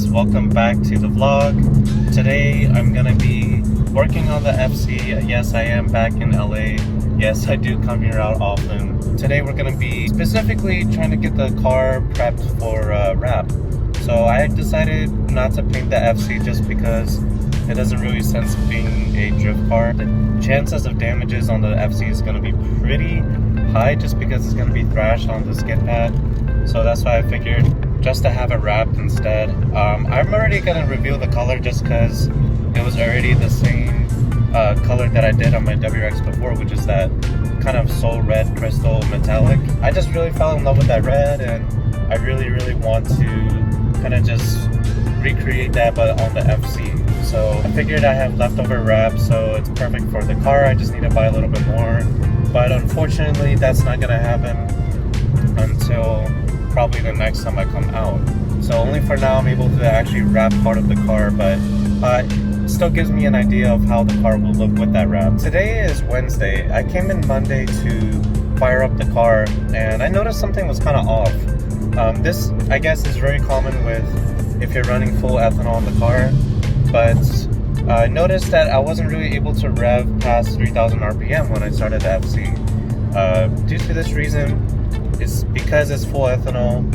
guys, welcome back to the vlog. Today I'm gonna be working on the FC. Yes, I am back in LA. Yes, I do come here out often. Today we're gonna be specifically trying to get the car prepped for wrap. So I decided not to paint the FC just because it doesn't really sense being a drift car. The chances of damages on the FC is gonna be pretty high just because it's gonna be thrashed on the skid pad. So that's why I figured just to have it wrapped instead. I'm already gonna reveal the color just because it was already the same color that I did on my WRX before, which is that kind of soul red crystal metallic. I just really fell in love with that red, and I really want to kind of just recreate that but on the FC. So I figured I have leftover wrap, so it's perfect for the car. I just need to buy a little bit more, but unfortunately that's not gonna happen until probably the next time I come out. So only for now I'm able to actually wrap part of the car, but it still gives me an idea of how the car will look with that wrap. Today is Wednesday. I came in Monday to fire up the car and I noticed something was kind of off. This I guess is very common with if you're running full ethanol in the car, but I noticed that I wasn't really able to rev past 3000 RPM when I started the FC. Due to this reason, it's because it's full ethanol,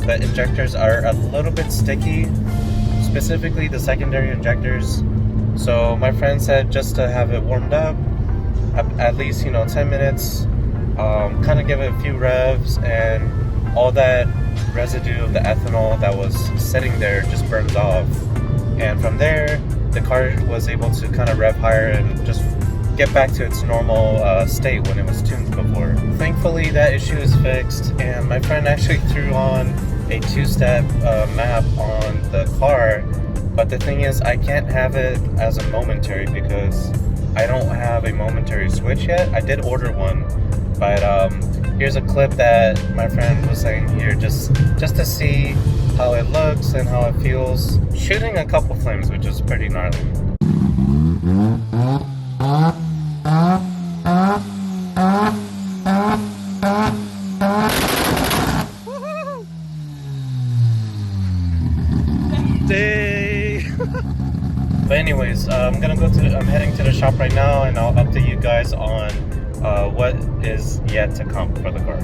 the injectors are a little bit sticky, specifically the secondary injectors. So my friend said just to have it warmed up, at least 10 minutes, kind of give it a few revs, and all that residue of the ethanol that was sitting there just burns off. And from there, the car was able to kind of rev higher and just get back to its normal state when it was tuned before. Thankfully that issue is fixed, and my friend actually threw on a two-step map on the car, but the thing is I can't have it as a momentary because I don't have a momentary switch yet. I did order one, but here's a clip that my friend was saying here just to see how it looks and how it feels shooting a couple flames, which is pretty gnarly. But anyways, I'm heading to the shop right now, and I'll update you guys on what is yet to come for the car.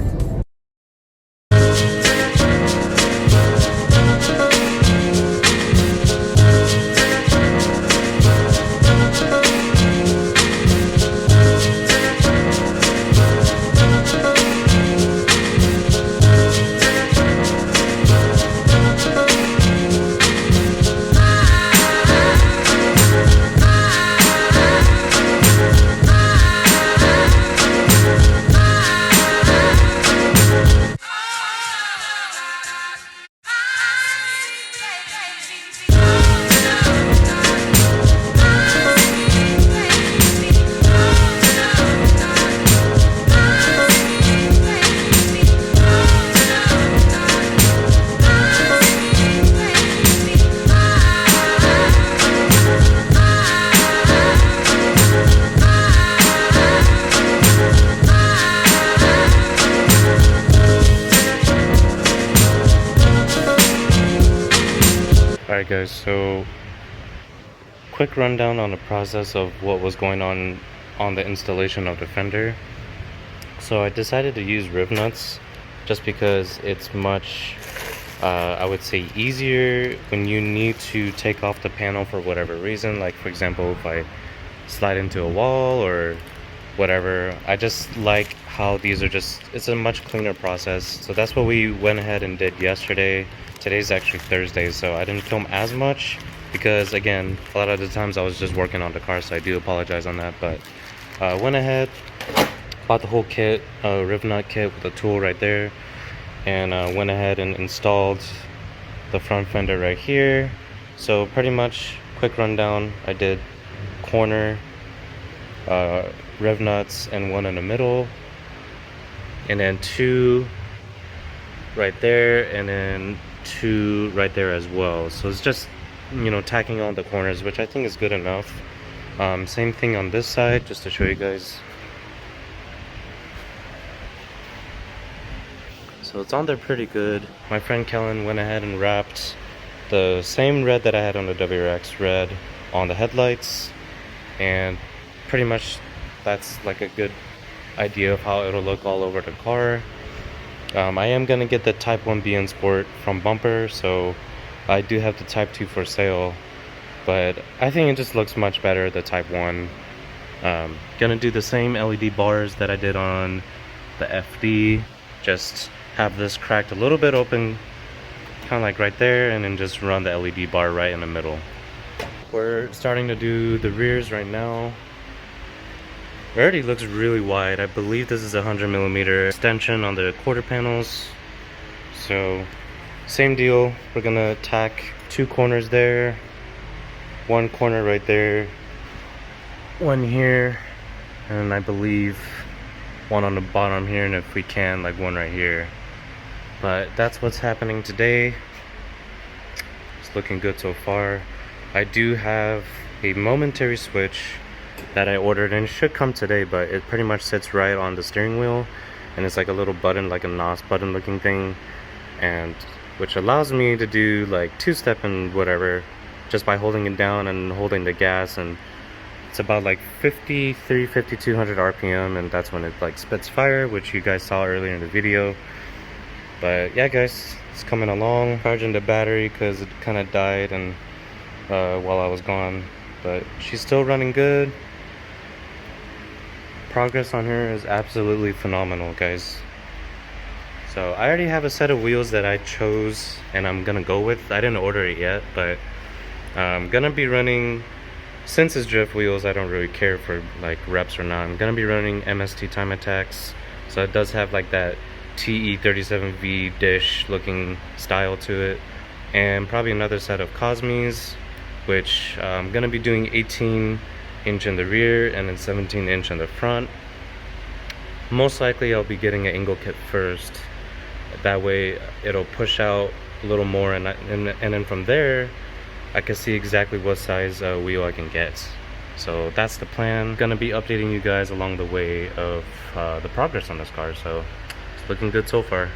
Alright guys, so quick rundown on the process of what was going on the installation of the fender. So I decided to use rib nuts just because it's much, I would say, easier when you need to take off the panel for whatever reason. Like for example, if I slide into a wall or whatever. I just like how these are it's a much cleaner process. So that's what we went ahead and did yesterday. Today's actually Thursday, so I didn't film as much because again, a lot of the times I was just working on the car, so I do apologize on that. But went ahead, bought the whole kit, rib nut kit with the tool right there, and went ahead and installed the front fender right here. So pretty much quick rundown, I did corner rev nuts and one in the middle, and then two right there, and then two right there as well. So it's just tacking on the corners, which I think is good enough. Same thing on this side, just to show you guys. So it's on there pretty good. My friend Kellen went ahead and wrapped the same red that I had on the WRX red on the headlights, and pretty much that's like a good idea of how it'll look all over the car. I am gonna get the Type 1 BN Sport from Bumper, so I do have the Type 2 for sale, but I think it just looks much better, the Type 1. Gonna do the same LED bars that I did on the FD, just have this cracked a little bit open, kind of like right there, and then just run the LED bar right in the middle. We're starting to do the rears right now. It already looks really wide. I believe this is a 100mm extension on the quarter panels. So same deal, we're gonna tack 2 corners there, 1 corner right there, 1 here, and I believe 1 on the bottom here, and if we can, like 1 right here. But that's what's happening today. It's looking good so far. I do have a momentary switch that I ordered, and it should come today, but it pretty much sits right on the steering wheel, and it's like a little button, like a NOS button looking thing, and which allows me to do like 2-step and whatever just by holding it down and holding the gas, and it's about like 5200 RPM, and that's when it like spits fire, which you guys saw earlier in the video. But yeah guys, it's coming along. Charging the battery because it kind of died and while I was gone, but she's still running good. Progress on her is absolutely phenomenal, guys. So I already have a set of wheels that I chose and I'm gonna go with. I didn't order it yet, but I'm gonna be running, since it's drift wheels, I don't really care for like reps or not. I'm gonna be running MST Time Attacks, so it does have like that TE37V dish looking style to it, and probably another set of Cosmes, which I'm gonna be doing 18-inch in the rear and then 17-inch in the front. Most likely I'll be getting an angle kit first, that way it'll push out a little more, and then from there I can see exactly what size wheel I can get. So that's the plan. Gonna be updating you guys along the way of the progress on this car, so it's looking good so far.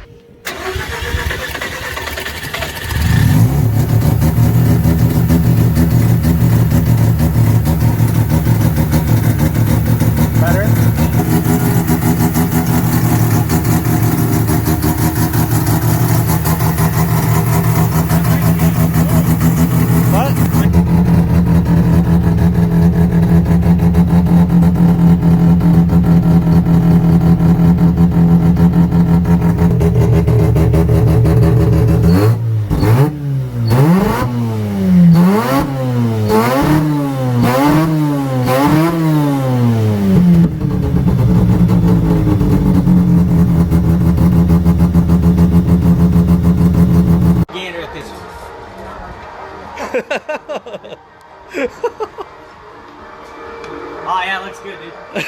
Oh yeah, looks good, dude.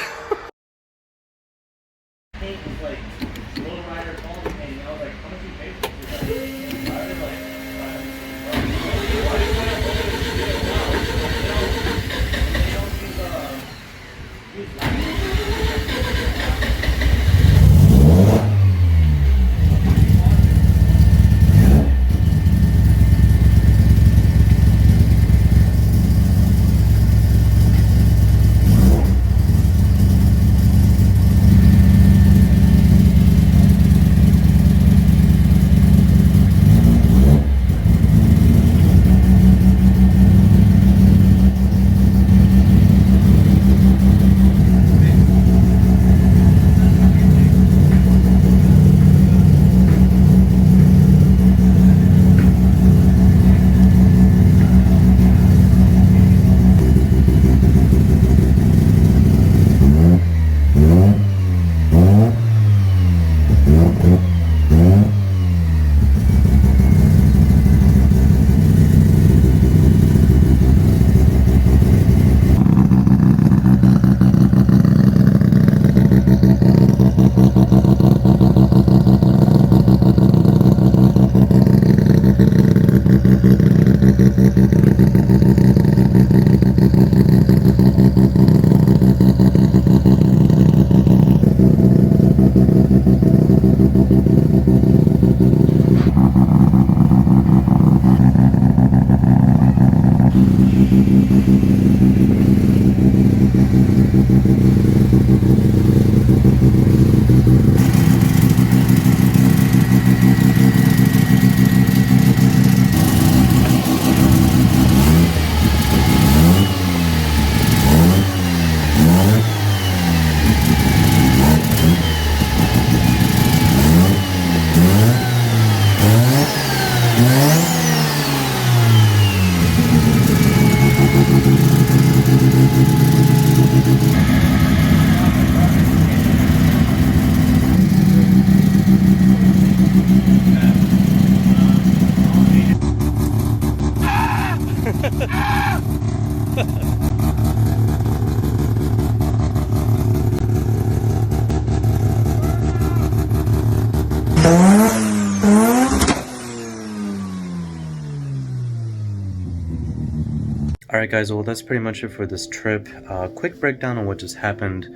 Alright guys, well that's pretty much it for this trip. Quick breakdown on what just happened,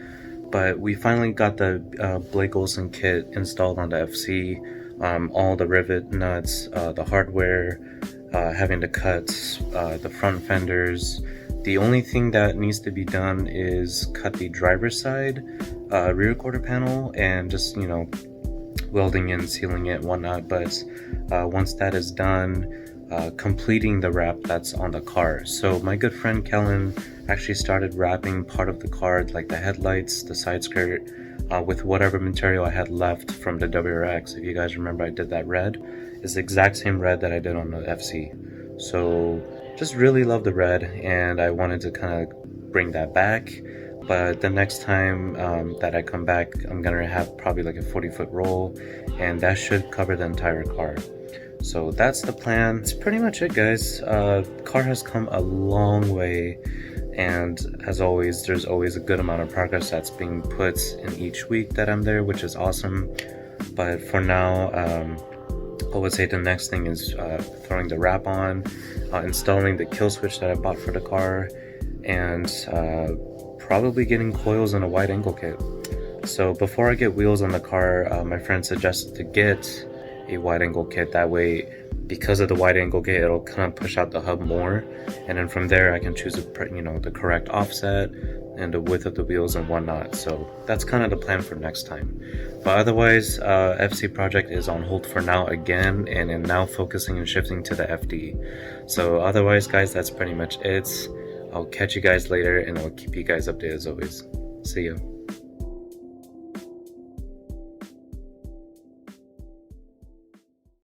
but we finally got the Blake Olson kit installed on the FC. All the rivet nuts, the hardware, having to cut the front fenders. The only thing that needs to be done is cut the driver's side rear quarter panel and just, you know, welding and sealing it and whatnot. But once that is done, completing the wrap that's on the car. So my good friend Kellen actually started wrapping part of the car, like the headlights, the side skirt, with whatever material I had left from the WRX. If you guys remember, I did that red. It's the exact same red that I did on the FC. So just really love the red, and I wanted to kind of bring that back. But the next time that I come back, I'm gonna have probably like a 40-foot roll, and that should cover the entire car. So that's the plan. It's pretty much it, guys. Car has come a long way, and as always, there's always a good amount of progress that's being put in each week that I'm there, which is awesome. But for now, I would say the next thing is throwing the wrap on, installing the kill switch that I bought for the car, and probably getting coils and a wide angle kit. So before I get wheels on the car, my friend suggested to get a wide angle kit. That way, because of the wide angle kit, it'll kind of push out the hub more, and then from there I can choose the correct offset and the width of the wheels and whatnot. So that's kind of the plan for next time. But otherwise, FC project is on hold for now again, and I'm now focusing and shifting to the FD. So otherwise, guys, that's pretty much it. I'll catch you guys later, and I'll keep you guys updated as always. See ya.